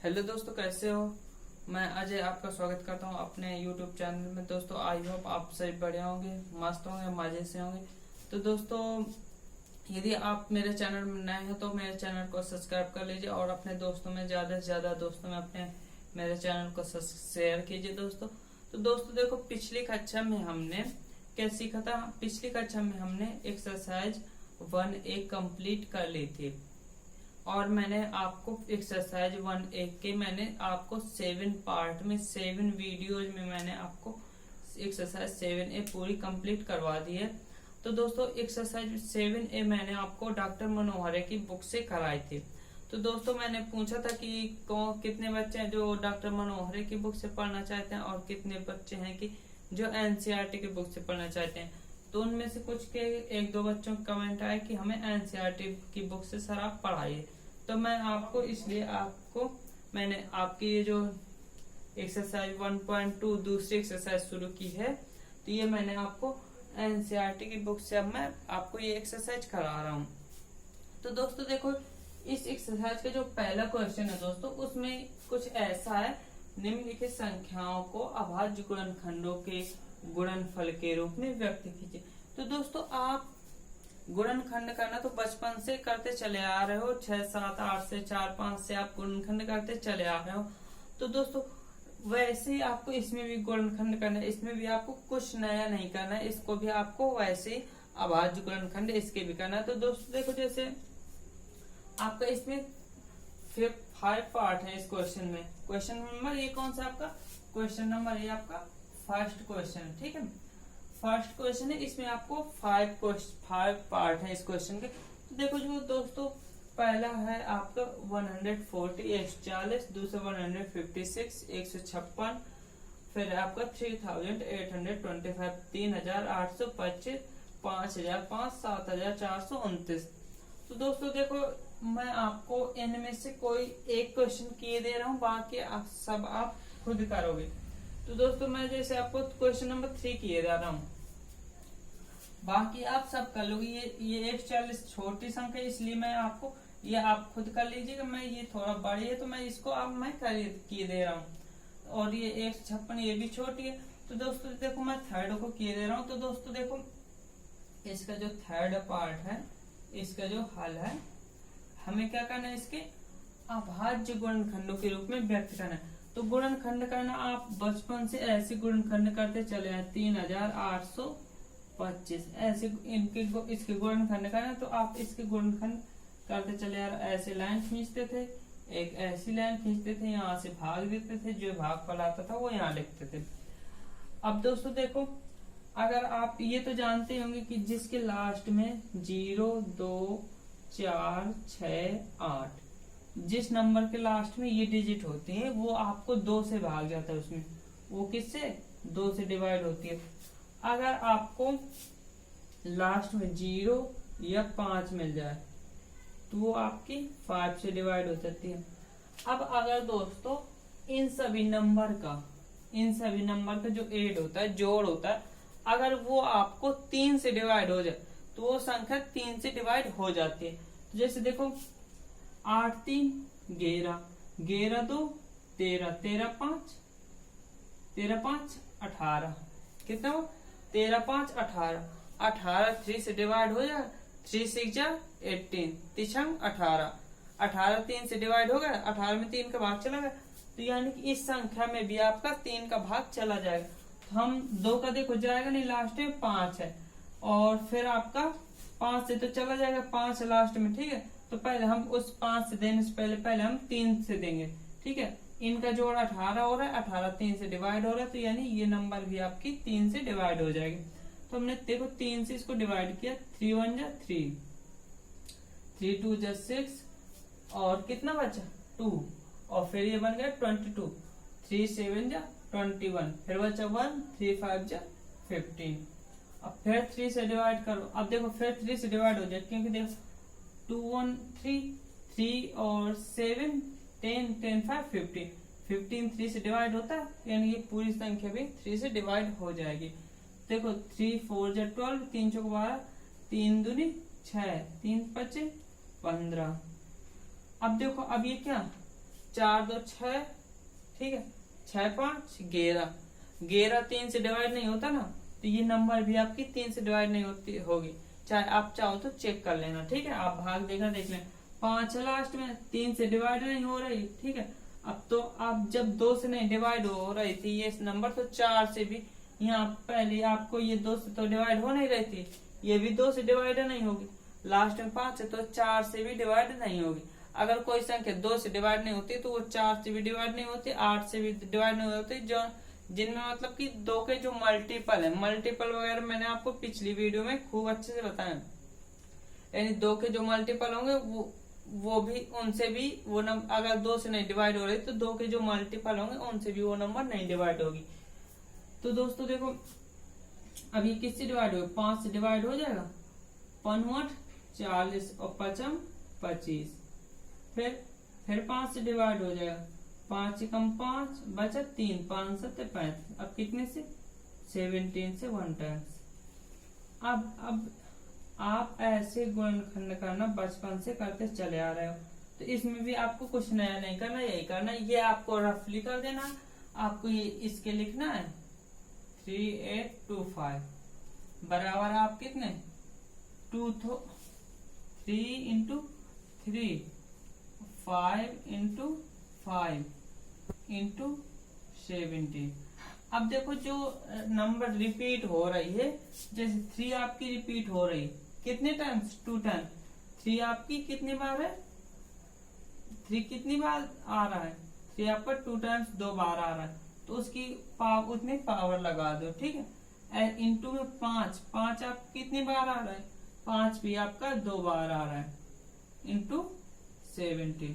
Hello दोस्तों, कैसे हो। मैं अजय आपका स्वागत करता हूं अपने YouTube चैनल में। दोस्तों आई होप आप सभी बढ़िया होंगे, मस्त होंगे, मजे से होंगे। तो दोस्तों यदि आप मेरे चैनल में नए हैं तो मेरे चैनल को सब्सक्राइब कर लीजिए और अपने दोस्तों में ज्यादा से ज्यादा दोस्तों में अपने मेरे चैनल को शेयर कीजिए दोस्तों। तो दोस्तों देखो, पिछली कक्षा में हमने क्या सीखा था। पिछली कक्षा में हमने एक्सरसाइज 1A कंप्लीट कर ली थी और मैंने आपको एक्सरसाइज 1A के मैंने आपको 7 पार्ट में 7 वीडियोज में मैंने आपको एक्सरसाइज 7A पूरी कंप्लीट करवा दी है। तो दोस्तों एक्सरसाइज 7A मैंने आपको डॉक्टर मनोहरे की बुक से कराई थी। तो दोस्तों मैंने पूछा था कि कितने बच्चे हैं जो डॉक्टर मनोहरे की बुक से पढ़ना चाहते हैं और कितने बच्चे हैं कि जो एनसीईआरटी की बुक से पढ़ना चाहते हैं। तो उनमें से कुछ के एक दो बच्चों का कमेंट आया कि हमें एनसीईआरटी की बुक से सर आप पढ़ाइए। तो मैं आपको इसलिए मैंने आपकी ये जो एक्सरसाइज 1.2 दूसरी एक्सरसाइज शुरू की है, तो ये मैंने आपको एनसीईआरटी की बुक से अब मैं आपको ये एक्सरसाइज करा रहा हूँ। तो दोस्तों देखो, इस एक्सरसाइज का जो पहला क्वेश्चन है दोस्तों, उसमें कुछ ऐसा है, निम्नलिखित संख्याओं को अभाज्य गुणनखंडों के गुणनफल के रूप में व्यक्त कीजिए। तो दोस्तों आप गुणनखंड करना तो बचपन से करते चले आ रहे हो, 6, 7, 8 से 4, 5 से आप गुणनखंड करते चले आ रहे हो। तो दोस्तों वैसे ही आपको इसमें भी गुणनखंड करना है, इसमें भी आपको कुछ नया नहीं करना है, इसको भी आपको वैसे ही अभाज्य गुणनखंड इसके भी करना है। तो दोस्तों देखो, जैसे आपका इसमें 5 पार्ट है इस क्वेश्चन में। क्वेश्चन नंबर ये कौन सा आपका क्वेश्चन नंबर, ये आपका फर्स्ट क्वेश्चन, ठीक है। फर्स्ट क्वेश्चन है, इसमें आपको 5 पार्ट है इस क्वेश्चन के। तो देखो जो दोस्तों, पहला है आपका 140 140, दूसरा 156 156, फिर आपका 3825 3825, 5005, 7429। तो दोस्तों देखो, मैं आपको इनमें से कोई एक क्वेश्चन किए दे रहा हूँ, बाकी सब आप खुद करोगे। तो दोस्तों मैं जैसे आपको क्वेश्चन नंबर 3 किए दे रहा हूँ, बाकी आप सब कर लोगे। ये 140 छोटी संख्या, इसलिए मैं आपको ये आप खुद कर लीजिएगा। मैं ये थोड़ा बड़ी है तो मैं इसको अब मैं किए दे रहा हूँ। और ये 156 ये भी छोटी है। तो दोस्तों देखो, मैं थर्ड को किए दे रहा हूँ। तो दोस्तों देखो, इसका जो थर्ड पार्ट है, इसका जो हल है, हमें क्या करना है, इसके अभाज्य गुणनखंडों के रूप में व्यक्त करना है। तो गुणनखंड करना आप बचपन से ऐसे गुणनखंड करते चले आए, 3825 ऐसे इसके गुणनखंड करना। तो आप इसके गुणनखंड करते चले आ रहे, ऐसे लाइन खींचते थे, एक ऐसी लाइन खींचते थे, यहाँ से भाग देते थे, जो भागफल आता था वो यहाँ लिखते थे। अब दोस्तों देखो, अगर आप ये तो जानते होंगे कि जिसके लास्ट में 0, 2, 4, 6, 8, जिस नंबर के लास्ट में ये डिजिट होती है वो आपको 2 से भाग जाता है, उसमें वो किससे 2 से डिवाइड होती है। अगर आपको लास्ट में 0 या 5 मिल जाए तो वो आपकी 5 से डिवाइड हो जाती है। अब अगर दोस्तों इन सभी नंबर का जो एड होता है, जोड़ होता है, अगर वो आपको 3 से डिवाइड हो जाए तो वो संख्या 3 से डिवाइड हो जाती है। तो जैसे देखो, 8 3 11, 11 2 13, 13 5 18, कितना हो 13 5 18, 18 3 से डिवाइड हो जाए, 3 6 18, 3 18, 18 3 से डिवाइड हो गया, 18 में 3 का भाग चला गया। तो यानी कि इस संख्या में भी आपका 3 का भाग चला जाएगा। तो हम 2 का देखो जाएगा नहीं, लास्ट में 5 है, और फिर आपका 5 से तो चला जाएगा, 5 है लास्ट में, ठीक है। तो पहले हम उस 5 से देने से पहले हम 3 से देंगे, ठीक है। इनका जोड़ 18 हो रहा है, 18 3 से डिवाइड हो रहा है, तो यानी ये नंबर भी आपकी 3 से डिवाइड हो जाएगी। तो हमने देखो 3 से इसको डिवाइड किया, 3 1 जा 3, 3 2 जा 6, और कितना बचा 2, और फिर ये बन गया 22, 3 7 जा 21, फिर बचा 1, 3 5 जा 15। अब फिर 3 से डिवाइड करो, अब देखो फिर 3 से डिवाइड हो जाए, क्योंकि देखो 2 1 3 और 7 10 10 5 15, 15 3 से डिवाइड होता है, यानी ये पूरी संख्या भी 3 से डिवाइड हो जाएगी। देखो 3 4 जा 12, 3 चौक 12, 3 दूनी 6, 3 5 15। अब देखो, अब ये क्या 4 2 6, ठीक है, 6 5 11, 11 3 से डिवाइड नहीं होता ना, तो ये नंबर भी आपकी 3 से डिवाइड नहीं होती होगी। चाहे आप चाहो तो चेक कर लेना, ठीक है, आप भाग देकर देख लेना। 5 है लास्ट में, 3 से डिवाइड नहीं हो रही, ठीक है। अब तो आप जब 2 से नहीं डिवाइड हो रही थी ये नंबर, तो 4 से भी, यहाँ पहले आपको ये 2 से तो डिवाइड हो नहीं रही थी, ये भी 2 से डिवाइड नहीं होगी। लास्ट में 5 है तो 4 से भी डिवाइड नहीं होगी। अगर कोई संख्या 2 से डिवाइड नहीं होती तो वो 4 से भी डिवाइड नहीं होती, 8 से भी डिवाइड नहीं होती, जो जिनमें मतलब कि 2 के जो मल्टीपल है, मल्टीपल वगैरह मैंने आपको पिछली वीडियो में खूब अच्छे से बताया। यानी 2 के जो मल्टीपल होंगे वो भी, उनसे भी वो नंबर, अगर 2 से नहीं डिवाइड हो रही तो 2 के जो मल्टीपल होंगे उनसे भी वो नंबर नहीं डिवाइड होगी। तो दोस्तों देखो, अब ये किससे डिवाइड होगा? 5 से डिवाइड हो जाएगा, 5 40 और 5 25, फिर 5 से डिवाइड हो जाएगा, 5 से कम 5 बचा 3, 5 7 35, अब कितने से? 17 से 1 टाइम्स। अब आप ऐसे गुणनखंड करना बचपन से करते चले आ रहे हो, तो इसमें भी आपको कुछ नया नहीं करना, यही करना, ये आपको रफली कर देना। आपको ये इसके लिखना है 3825 बराबर आप कितने 3 इंटू 3 5 इंटू 5 इंटू 17। अब देखो जो नंबर रिपीट हो रही है, जैसे 3 आपकी रिपीट हो रही, कितने टाइम्स? 2 टाइम। 3 आपकी कितनी बार है? 3 कितनी बार आ रहा है? 3 आपका 2 टाइम्स 2 बार आ रहा है, तो उसकी उतनी पावर लगा दो, ठीक है। इंटू में 5 आप कितनी बार आ रहा है? 5 भी आपका 2 बार आ रहा है, इंटू 17।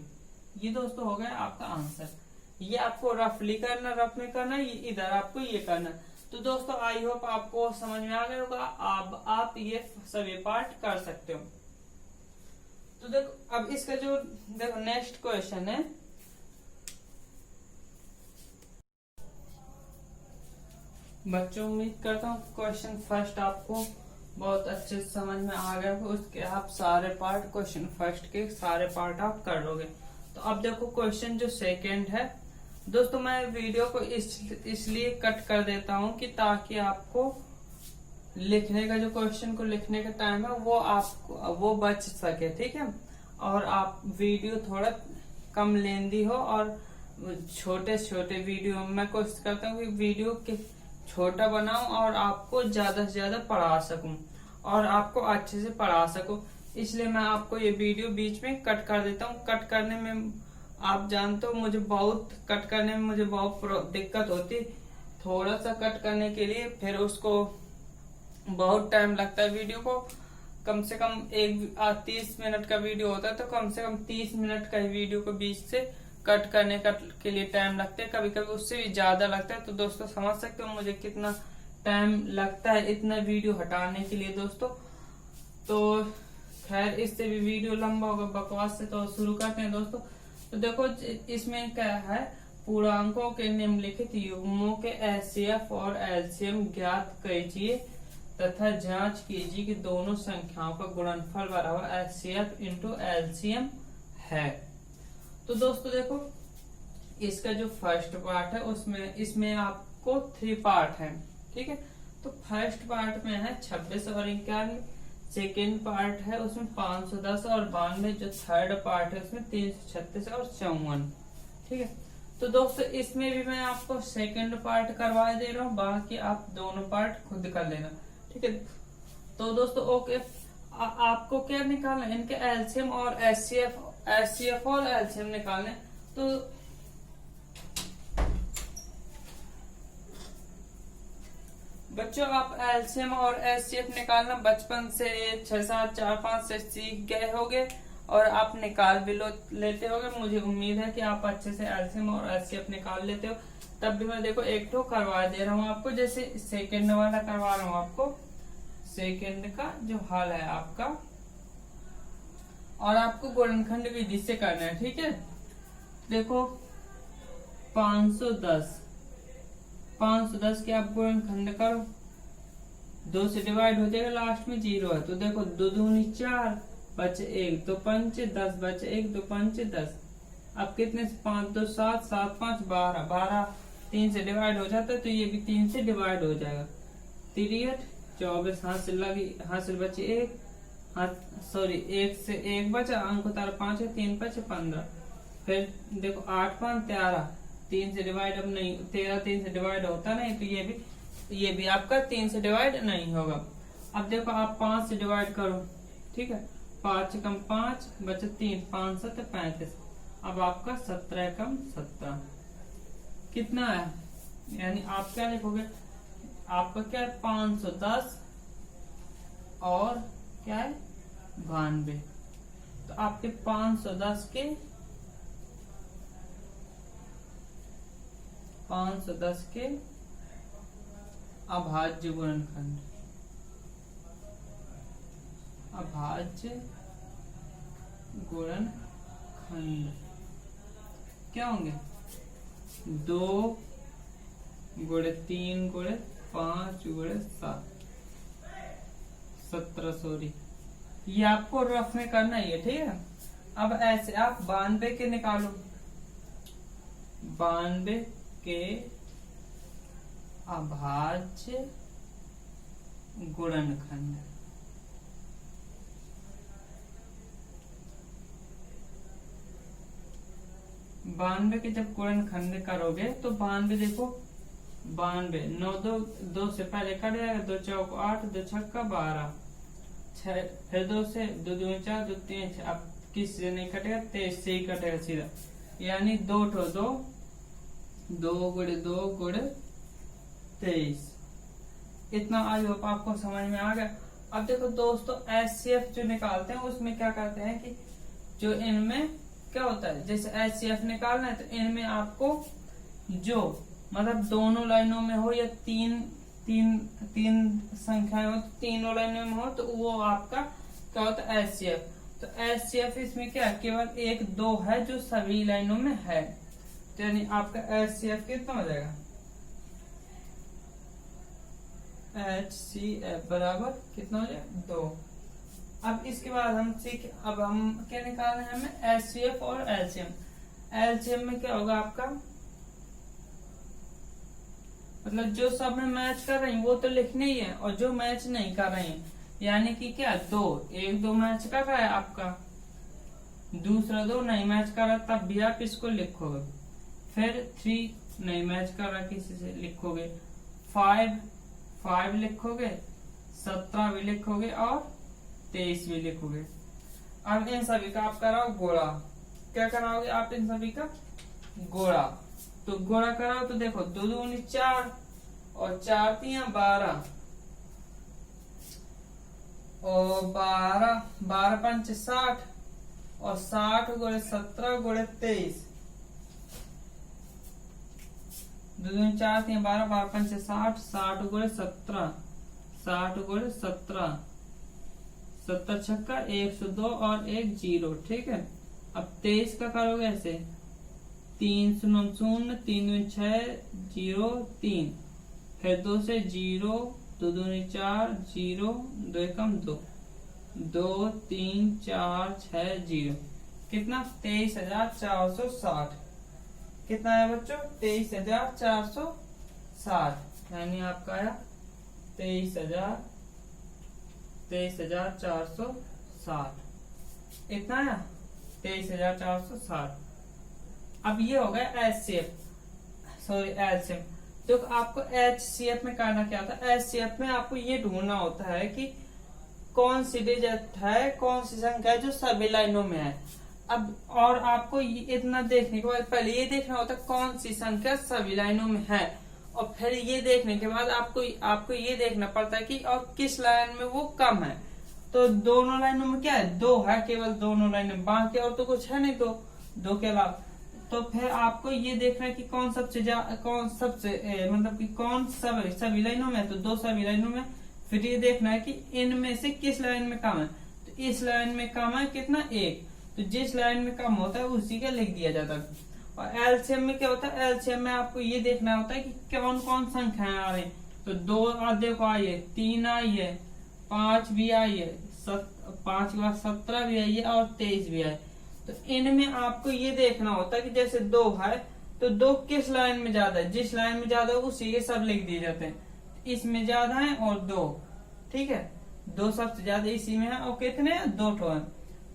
ये दोस्तों हो गया आपका आंसर। ये आपको रफली करना, रफ में करना, इधर आपको ये करना। तो दोस्तों आई होप आपको समझ में आ गया होगा। आप ये सभी पार्ट कर सकते हो। तो देखो अब इसका जो देखो नेक्स्ट क्वेश्चन है, बच्चों उम्मीद करता हूँ क्वेश्चन फर्स्ट आपको बहुत अच्छे से समझ में आ गया, उसके आप सारे पार्ट, क्वेश्चन फर्स्ट के सारे पार्ट आप कर लोगे। तो अब देखो क्वेश्चन जो सेकंड है दोस्तों, मैं वीडियो को इसलिए कट कर देता हूँ कि ताकि आपको लिखने का, जो क्वेश्चन को लिखने का टाइम है वो बच सके, ठीक है। और आप वीडियो थोड़ा कम लेंदी हो और छोटे छोटे वीडियो, मैं कोशिश करता हूँ कि वीडियो के छोटा बनाऊं और आपको ज्यादा से ज्यादा पढ़ा सकूं और आपको अच्छे से पढ़ा सकूं। इसलिए मैं आपको ये वीडियो बीच में कट कर देता हूँ। कट करने में आप जानते हो मुझे बहुत दिक्कत होती, थोड़ा सा कट करने के लिए, फिर उसको बहुत टाइम लगता है। वीडियो को कम से कम 30 मिनट का वीडियो होता है, तो कम से कम 30 मिनट का ही वीडियो को बीच से कट करने के लिए टाइम लगता है, कभी कभी उससे भी ज्यादा लगता है। तो दोस्तों समझ सकते हो मुझे कितना टाइम लगता है इतना वीडियो हटाने के लिए दोस्तों। तो खैर इससे भी वीडियो लंबा होगा बकवास से, तो शुरू करते हैं दोस्तों। तो देखो इसमें क्या है, पूर्णांकों के निम्नलिखित युग्मों के एचसीएफ और एलसीएम ज्ञात कीजिए तथा जांच कीजिए कि दोनों संख्याओं का गुणनफल बराबर एचसीएफ इंटू एलसीएम है। तो दोस्तों देखो इसका जो फर्स्ट पार्ट है इसमें आपको 3 पार्ट है, ठीक है। तो फर्स्ट पार्ट में है 26 और 91, सेकेंड पार्ट है उसमें 510 और 92, जो थर्ड पार्ट है उसमें 336 और 54, ठीक है। तो दोस्तों इसमें भी मैं आपको सेकेंड पार्ट करवा दे रहा हूँ, बाकी आप दोनों पार्ट खुद कर लेना, ठीक है। तो दोस्तों ओके, आपको क्या निकालना है, इनके एलसीएम और एचसीएफ और एलसीएम निकालने। तो बच्चों आप एलसीएम और एचसीएफ निकालना बचपन से 6 7 4 5 से सीख गए होगे और आप निकाल भी लेते होगे। मुझे उम्मीद है कि आप अच्छे से एलसीएम और एचसीएफ निकाल लेते हो। तब भी मैं देखो एक तो करवा दे रहा हूँ आपको, जैसे सेकेंड वाला करवा रहा हूँ आपको, सेकेंड का जो हल है आपका, और आपको गुणनखंड विधि से करना है, ठीक है। देखो 510 के आप गुणनखंड करो, 2 से डिवाइड हो जाएगा, लास्ट में 0 है। तो देखो 2 दूनी 4 बचे 1 2 5 10 बचे 1 2 5 10। अब कितने से 5 2 7 7 5 12, 12 3 से डिवाइड हो जाता है तो ये भी 3 से डिवाइड हो जाएगा। 3 24 हासिल बचे 1, सॉरी 1 से 1 बचा, अंक उतारा 5 है, 3 5 15। फिर देखो 8 5 13, 3 से डिवाइड अब नहीं, 13 3 से डिवाइड होता नहीं तो ये भी आपका 3 से डिवाइड नहीं होगा। अब देखो आप 5 से डिवाइड करो, ठीक है, 5 कम 5 बचे 3, 5 7 35। अब आपका 17 कम 17 कितना है, यानी आप क्या लिखोगे, आपका क्या है 510 और क्या है 92। तो आपके 510 के अभाज्य गुणनखंड, अभाज्य गुणनखंड क्या होंगे, 2 गुणे 3 गुणे 5 गुणे 7 17, सॉरी ये आपको रफ में करना ही है, ठीक है। अब ऐसे आप 92 के निकालो, 92 के अभाज्य गुणनखंड, बानवे के जब गुणनखंड करोगे तो 92 देखो 92 9 2 से पहले कट जाएगा, 2 चौक 8 2 छक्का 12, 6 फिर 2 से 2 2 4 2 3 6, अब किस से नहीं कटेगा, 23 से ही कटेगा सीधा, यानी 2 ठो 2 2 गुणे 2 गुणे 23। इतना आई होप आपको समझ में आ गया। अब देखो दोस्तों HCF जो निकालते हैं उसमें क्या करते हैं कि जो इनमें क्या होता है, जैसे HCF निकालना है तो इनमें आपको जो मतलब दोनों लाइनों में हो या तीन संख्याएं हो, तो तीनों लाइनों में हो तो वो आपका क्या होता है HCF। तो HCF इसमें क्या केवल 1 2 है जो सभी लाइनों में है, तो यानी आपका HCF कितना हो जाएगा, HCF बराबर कितना हो जाएगा 2। अब इसके बाद अब हम क्या निकालना है हमें, HCF और LCM। LCM में क्या होगा आपका, मतलब जो सब में मैच कर रही हैं वो तो लिखने ही है, और जो मैच नहीं कर रही हैं यानी कि क्या 1 2 मैच कर रहा है आपका, दूसरा 2 नहीं मैच कर रहा तब भी आप इसको लिखोगे, फिर 3 नहीं मैच कर रहा किसी से लिखोगे, 5 लिखोगे, 17 भी लिखोगे और 23 भी लिखोगे। अब इन सभी का आप कराओ गोड़ा, क्या कराओगे आप इन सभी का गोड़ा, तो गोड़ा कराओ तो देखो 2 2 4 और 4 3 12 और 12 5 60 और 60 गुणे 17 गुणे 23, 2 2 4 3 12 12 5 60 60 गुणे 17 60 गुणे 17 70 छक्का 102 और 1 0, ठीक है। अब 23 का करोगे ऐसे 3 0 0 3 6 0 3, फिर 2 से 0 2 2 4 0 2 1 2 2 3 4 6 0, कितना 23,460। कितना है बच्चों 23,460, यानी आपका आया 23,460, इतना है 23,460। अब ये हो गया HCF, सॉरी LCM। तो आपको HCF में करना क्या था, HCF में आपको ये ढूंढना होता है कि कौन सी डिजिट है, कौन सी संख्या है जो सभी लाइनों में है। अब और आपको इतना देखने के बाद पहले ये देखना होता है कौन सी संख्या सभी लाइनों में है, और फिर ये देखने के बाद आपको ये देखना पड़ता है कि और किस लाइन में वो कम है। तो दोनों लाइनों में क्या है 2 है, केवल दोनों लाइनों में, बाकी और तो कुछ है नहीं, 2 के अलावा। तो फिर आपको ये देखना है कि कौन सबसे मतलब कि कौन सभी लाइनों में, तो 2 सभी लाइनों में। फिर ये देखना है कि इनमें से किस लाइन में कम है, तो इस लाइन में कम है कितना 1, तो जिस लाइन में कम होता है उसी का लिख दिया जाता है। और एलसीएम में क्या होता है, एलसीएम में आपको ये देखना होता है कि कौन कौन संख्याएं आ रही, तो 2 आधे को आई है, 3 आई है, 5 भी आई है, 5 के बाद 17 भी आई है और 23 भी आई। तो इनमें आपको ये देखना होता है कि जैसे 2 है तो 2 किस लाइन में ज्यादा है, जिस लाइन में ज्यादा है उसी के सब लिख दिए जाते हैं। इसमें ज्यादा है और 2, ठीक है, 2 सबसे ज्यादा इसी में है और कितने हैं 2 ठो है।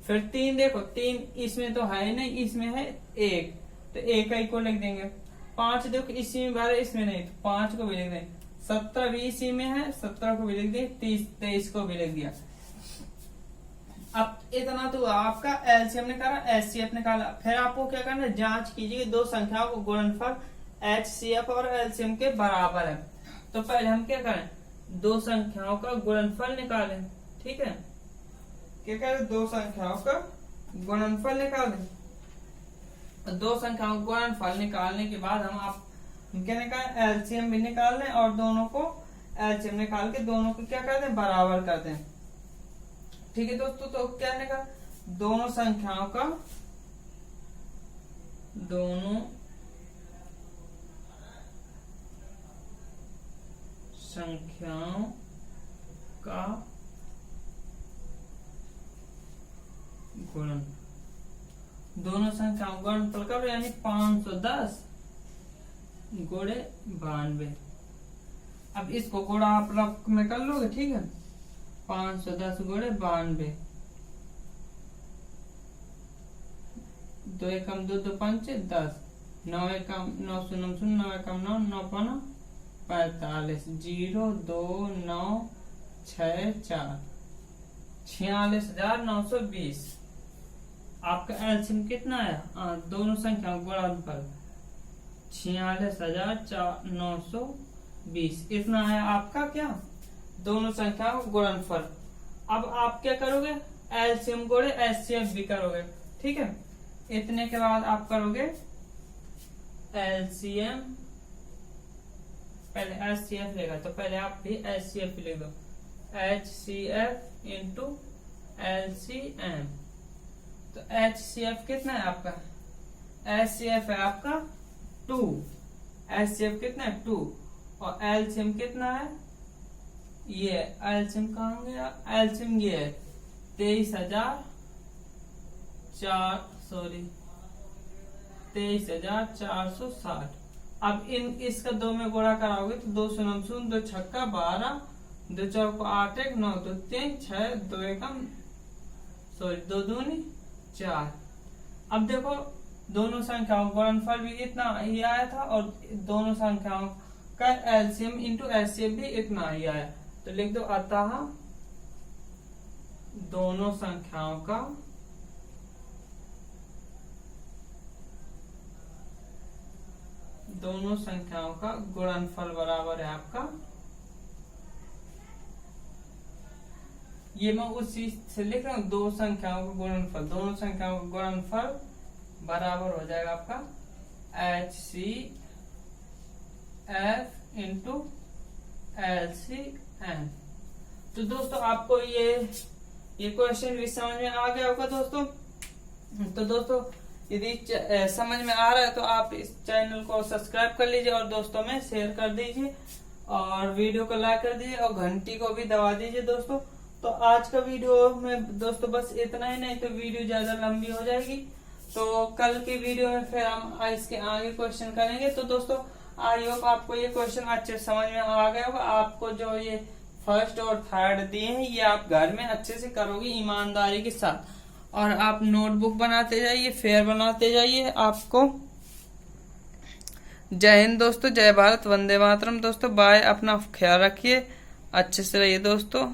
फिर 3 देखो, 3 इसमें तो है नहीं, इसमें है 1, तो 1 को लिख देंगे। 5 देखो इसी में 12 इसमें नहीं, तो 5 को भी लिख देंगे। 17 भी इसी में है, 17 को भी लिख दिए। 23 को भी लिख दिया। अब इतना तो आपका एलसीएम निकाला, एचसीएफ निकाला। फिर आपको क्या करना है, जांच कीजिए 2 संख्याओं को गुणनफल एचसीएफ और एलसीएम के बराबर है। तो पहले हम क्या करें, 2 संख्याओं का गुणनफल निकालें, ठीक है। क्या करें, 2 संख्याओं का गुणनफल निकालें। 2 संख्याओं का गुणनफल निकालने के बाद हम क्या निकालें, एलसीएम भी निकाल लें और दोनों को एलसीएम निकाल के दोनों को क्या कर दें, बराबर कर दें, ठीक है दोस्तों। तो क्या निकाल, दोनों संख्याओं का गुणन, दोनों संख्याओं गुणनफल कब, यानी 510 गुणे 92। अब इसको गुणा आप रफ में कर लोगे, ठीक है। 510 गुणे 92, 2 एकम 2, 2 पंचे 10, 9 एकम 9 शून्य 9 एकम 9, 9 पाना 45, 0 2 9 6 4, 46,920। आपका एलसीएम कितना है, दोनों संख्याओं का गुणनफल 46,920, इतना है आपका क्या, दोनों संख्याओं का गुणनफल। अब आप क्या करोगे, एलसीएम गुणे एचसीएफ भी करोगे, ठीक है। इतने के बाद आप करोगे एलसीएम, पहले एचसीएफ लेगा तो पहले आप भी एचसीएफ लिख दो, एचसीएफ इंटू एलसीएम। तो एचसीएफ कितना है आपका, एचसीएफ है आपका 2, एचसीएफ कितना है 2, और एलसीएम कितना है, ये एलसीएम कहाँ गया, एलसीएम ये है 23,460। अब इसका 2 में गुणा कराओगे तो 2 शून्य 2 छक्का 12, 2 चौक 8 1 9 2 3 6 2 एकम 2 दूनी 4। अब देखो दोनों संख्याओं का गुणनफल भी इतना ही आया था और दोनों संख्याओं का एलसीएम इंटू एचसीएफ भी इतना ही आया। तो लिख दो, अतः दोनों संख्याओं का गुणनफल बराबर है आपका, ये मैं उसी से लिख रहा हूं, 2 संख्याओं का गुणनफल, दोनों संख्याओं का गुणनफल बराबर हो जाएगा आपका HCF इंटू LCM। तो दोस्तों आपको ये क्वेश्चन भी समझ में आ गया होगा दोस्तों। तो दोस्तों यदि समझ में आ रहा है तो आप इस चैनल को सब्सक्राइब कर लीजिए और दोस्तों में शेयर कर दीजिए और वीडियो को लाइक कर दीजिए और घंटी को भी दबा दीजिए दोस्तों। तो आज का वीडियो में दोस्तों बस इतना ही, नहीं तो वीडियो ज्यादा लंबी हो जाएगी। तो कल की वीडियो में फिर हम इसके आगे क्वेश्चन करेंगे। तो दोस्तों आई होप आपको ये क्वेश्चन अच्छे समझ में आ गया होगा। आपको जो ये फर्स्ट और थर्ड दिए हैं ये आप घर में अच्छे से करोगे ईमानदारी के साथ, और आप नोटबुक बनाते जाइए, फेयर बनाते जाइए। आपको जय हिंद दोस्तों, जय भारत, वंदे मातरम दोस्तों। बाय, अपना ख्याल रखिए, अच्छे से रहिए दोस्तों।